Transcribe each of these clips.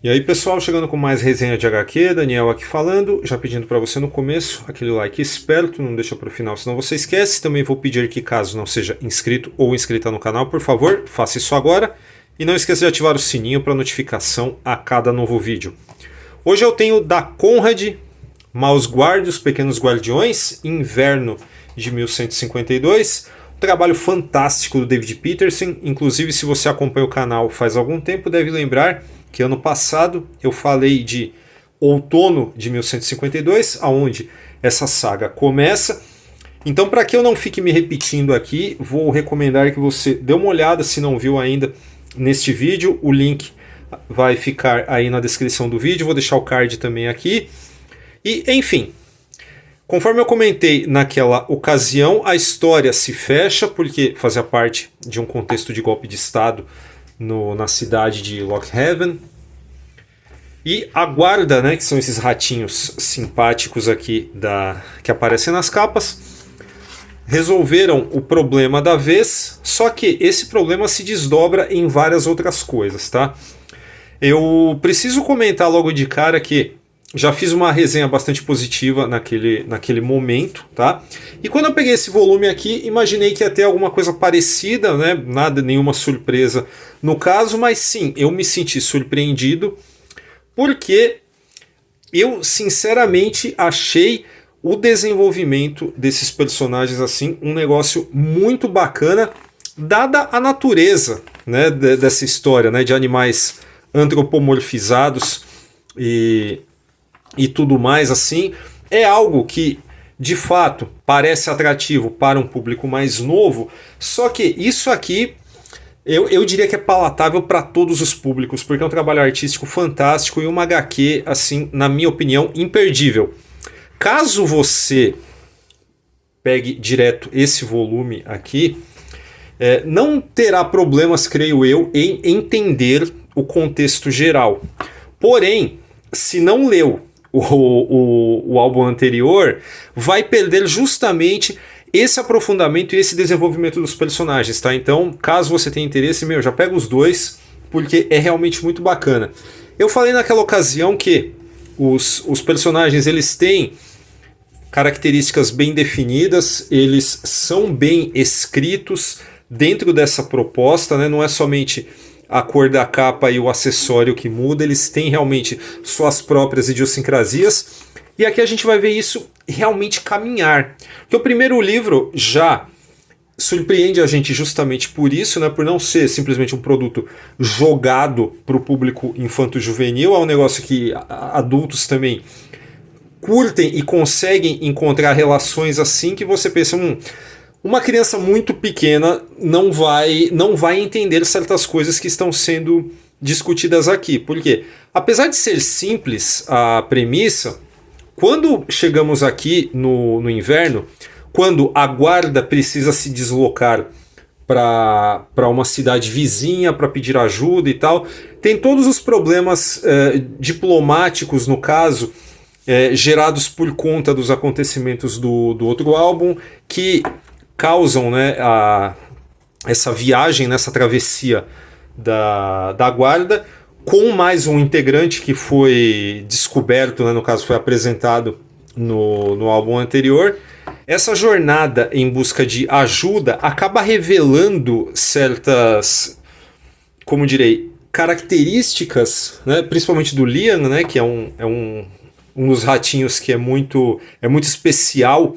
E aí pessoal, chegando com mais resenha de HQ, Daniel aqui falando, já pedindo para você no começo aquele like esperto, não deixa para o final senão você esquece. Também vou pedir que caso não seja inscrito ou inscrita no canal, por favor, faça isso agora. E não esqueça de ativar o sininho para notificação a cada novo vídeo. Hoje eu tenho da Conrad, Maus Guard, Os Pequenos Guardiões, Inverno de 1152. Trabalho fantástico do David Peterson, inclusive se você acompanha o canal faz algum tempo, deve lembrar que ano passado eu falei de Outono de 1152, aonde essa saga começa. Então, para que eu não fique me repetindo aqui, vou recomendar que você dê uma olhada, se não viu ainda, neste vídeo. O link vai ficar aí na descrição do vídeo, vou deixar o card também aqui. E, enfim, conforme eu comentei naquela ocasião, a história se fecha porque fazia parte de um contexto de golpe de Estado na cidade de Lockhaven. E a guarda, né, que são esses ratinhos simpáticos aqui que aparecem nas capas, resolveram o problema da vez, só que esse problema se desdobra em várias outras coisas, tá? Eu preciso comentar logo de cara que já fiz uma resenha bastante positiva naquele momento, tá? E quando eu peguei esse volume aqui, imaginei que ia ter alguma coisa parecida, né? Nada, nenhuma surpresa no caso, mas sim, eu me senti surpreendido porque eu sinceramente achei o desenvolvimento desses personagens assim um negócio muito bacana, dada a natureza, né, dessa história, né, de animais antropomorfizados e tudo mais assim. É algo que de fato parece atrativo para um público mais novo, só que isso aqui eu diria que é palatável para todos os públicos, porque é um trabalho artístico fantástico e uma HQ, assim, na minha opinião, imperdível. Caso você pegue direto esse volume aqui, não terá problemas, creio eu, em entender o contexto geral. Porém, se não leu o álbum anterior, vai perder justamente esse aprofundamento e esse desenvolvimento dos personagens, tá? Então, caso você tenha interesse, já pega os dois, porque é realmente muito bacana. Eu falei naquela ocasião que os personagens, eles têm características bem definidas, eles são bem escritos dentro dessa proposta, né? Não é somente a cor da capa e o acessório que muda, eles têm realmente suas próprias idiosincrasias. E aqui a gente vai ver isso realmente caminhar. Porque o primeiro livro já surpreende a gente justamente por isso, né? Por não ser simplesmente um produto jogado para o público infanto-juvenil, é um negócio que adultos também curtem e conseguem encontrar relações assim que você pensa, uma criança muito pequena não vai entender certas coisas que estão sendo discutidas aqui. Porque, apesar de ser simples a premissa, quando chegamos aqui no inverno, quando a guarda precisa se deslocar para uma cidade vizinha para pedir ajuda e tal, tem todos os problemas diplomáticos, no caso, gerados por conta dos acontecimentos do outro álbum, que causam, né, essa viagem, nessa travessia da guarda, com mais um integrante que foi descoberto, né, no caso foi apresentado no álbum anterior. Essa jornada em busca de ajuda acaba revelando certas, como direi, características, né, principalmente do Liam, né, que é um dos ratinhos que é muito especial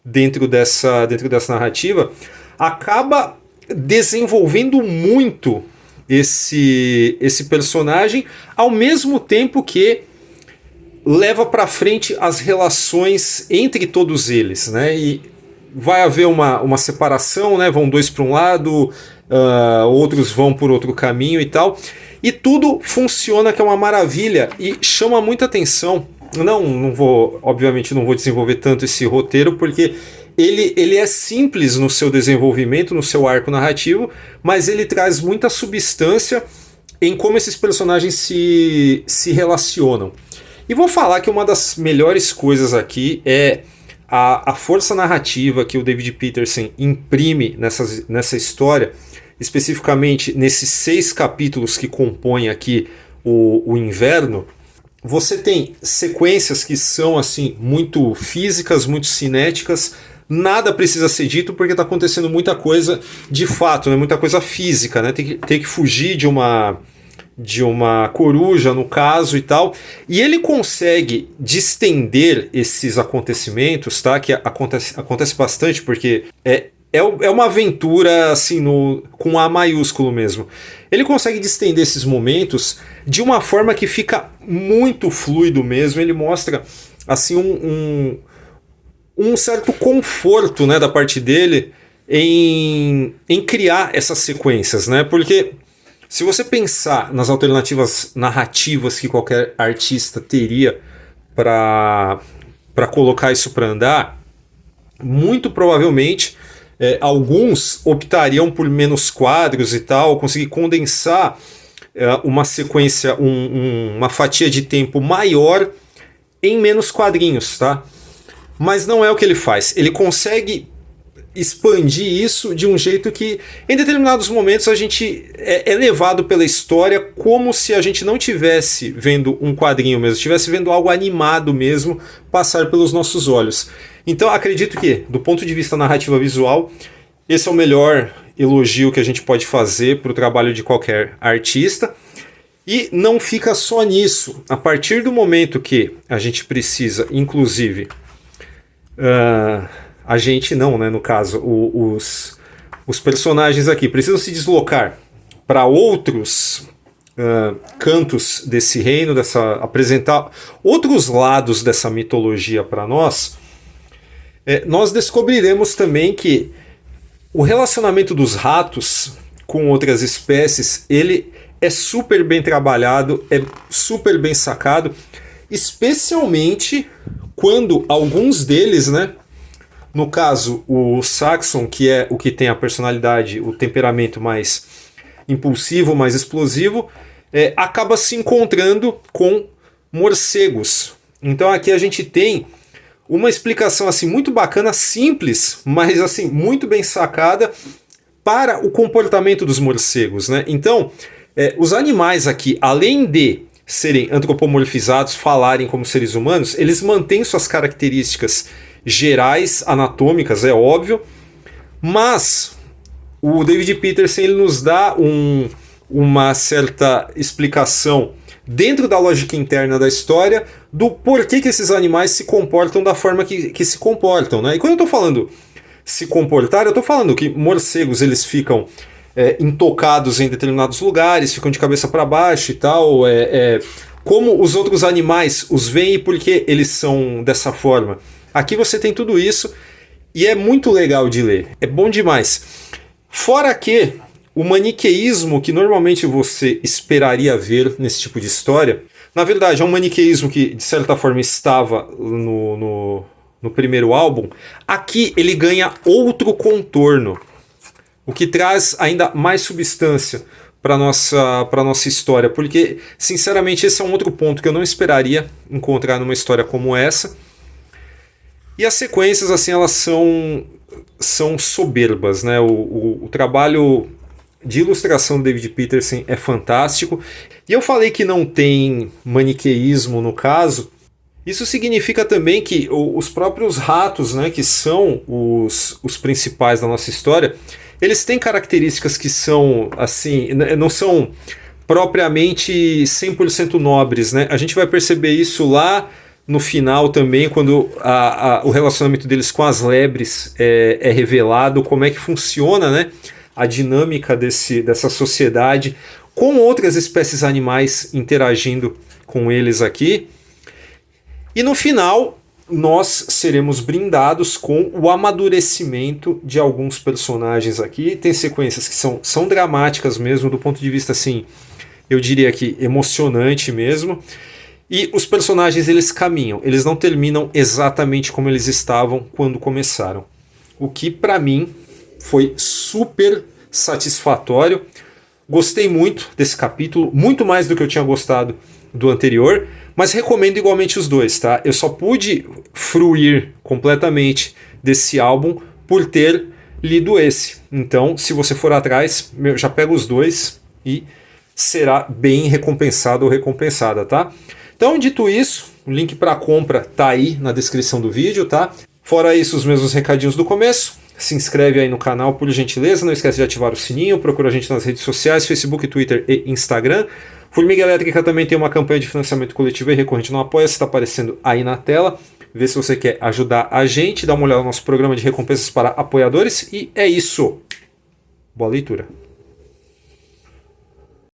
dentro dessa narrativa, acaba desenvolvendo muito esse personagem, ao mesmo tempo que leva para frente as relações entre todos eles, né? E vai haver uma separação, né? Vão dois para um lado, outros vão por outro caminho e tal, e tudo funciona, que é uma maravilha e chama muita atenção. Obviamente não vou desenvolver tanto esse roteiro, porque ele é simples no seu desenvolvimento, no seu arco narrativo, mas ele traz muita substância em como esses personagens se relacionam. E vou falar que uma das melhores coisas aqui é a força narrativa que o David Peterson imprime nessa história, especificamente nesses 6 capítulos que compõem aqui o inverno, você tem sequências que são assim muito físicas, muito cinéticas. Nada precisa ser dito porque está acontecendo muita coisa de fato, né? Muita coisa física, né? Tem que fugir de uma coruja, no caso, e tal. E ele consegue distender esses acontecimentos, tá? Que acontece bastante porque é uma aventura assim com A maiúsculo mesmo. Ele consegue distender esses momentos de uma forma que fica muito fluido mesmo. Ele mostra assim um certo conforto, né, da parte dele em criar essas sequências, né? Porque se você pensar nas alternativas narrativas que qualquer artista teria para colocar isso para andar, muito provavelmente alguns optariam por menos quadros e tal, conseguir condensar uma sequência, uma fatia de tempo maior em menos quadrinhos, tá? Mas não é o que ele faz. Ele consegue expandir isso de um jeito que em determinados momentos a gente é levado pela história como se a gente não estivesse vendo um quadrinho mesmo, estivesse vendo algo animado mesmo passar pelos nossos olhos. Então acredito que, do ponto de vista narrativa visual, esse é o melhor elogio que a gente pode fazer para o trabalho de qualquer artista. E não fica só nisso. A partir do momento que a gente precisa, inclusive, a gente não, né? No caso, os personagens aqui precisam se deslocar para outros cantos desse reino, apresentar outros lados dessa mitologia para nós. Nós descobriremos também que o relacionamento dos ratos com outras espécies, ele é super bem trabalhado, é super bem sacado, especialmente quando alguns deles, né? No caso, o Saxon, que é o que tem a personalidade, o temperamento mais impulsivo, mais explosivo, acaba se encontrando com morcegos. Então aqui a gente tem uma explicação assim muito bacana, simples, mas assim muito bem sacada para o comportamento dos morcegos, né? Então, os animais aqui, além de serem antropomorfizados, falarem como seres humanos, eles mantêm suas características gerais, anatômicas, é óbvio, mas o David Peterson ele nos dá uma certa explicação dentro da lógica interna da história do porquê que esses animais se comportam da forma que se comportam, né? E quando eu estou falando se comportar, eu estou falando que morcegos eles ficam intocados em determinados lugares, ficam de cabeça para baixo e tal, como os outros animais os veem e por que eles são dessa forma. Aqui você tem tudo isso e é muito legal de ler, é bom demais. Fora que o maniqueísmo que normalmente você esperaria ver nesse tipo de história, na verdade é um maniqueísmo que de certa forma estava no primeiro álbum. Aqui ele ganha outro contorno, o que traz ainda mais substância para nossa história, porque sinceramente esse é um outro ponto que eu não esperaria encontrar numa história como essa. E as sequências assim elas são soberbas, né? O trabalho de ilustração do David Peterson é fantástico. E eu falei que não tem maniqueísmo no caso. Isso significa também que os próprios ratos, né, que são os principais da nossa história, eles têm características que são assim, não são propriamente 100% nobres, né? A gente vai perceber isso lá no final também, quando o relacionamento deles com as lebres é revelado, como é que funciona, né, a dinâmica dessa sociedade com outras espécies animais interagindo com eles aqui. E no final nós seremos brindados com o amadurecimento de alguns personagens aqui. Tem sequências que são dramáticas mesmo, do ponto de vista assim, eu diria que emocionante mesmo. E os personagens eles caminham, eles não terminam exatamente como eles estavam quando começaram. O que para mim foi super satisfatório. Gostei muito desse capítulo, muito mais do que eu tinha gostado do anterior, mas recomendo igualmente os dois, tá? Eu só pude fruir completamente desse álbum por ter lido esse. Então, se você for atrás, já pega os dois e será bem recompensado ou recompensada, tá? Então, dito isso, o link para compra tá aí na descrição do vídeo, tá? Fora isso, os mesmos recadinhos do começo. Se inscreve aí no canal, por gentileza. Não esquece de ativar o sininho. Procura a gente nas redes sociais, Facebook, Twitter e Instagram. Formiga Elétrica também tem uma campanha de financiamento coletivo e recorrente no Apoia-se, está aparecendo aí na tela. Vê se você quer ajudar a gente, dá uma olhada no nosso programa de recompensas para apoiadores. E é isso. Boa leitura.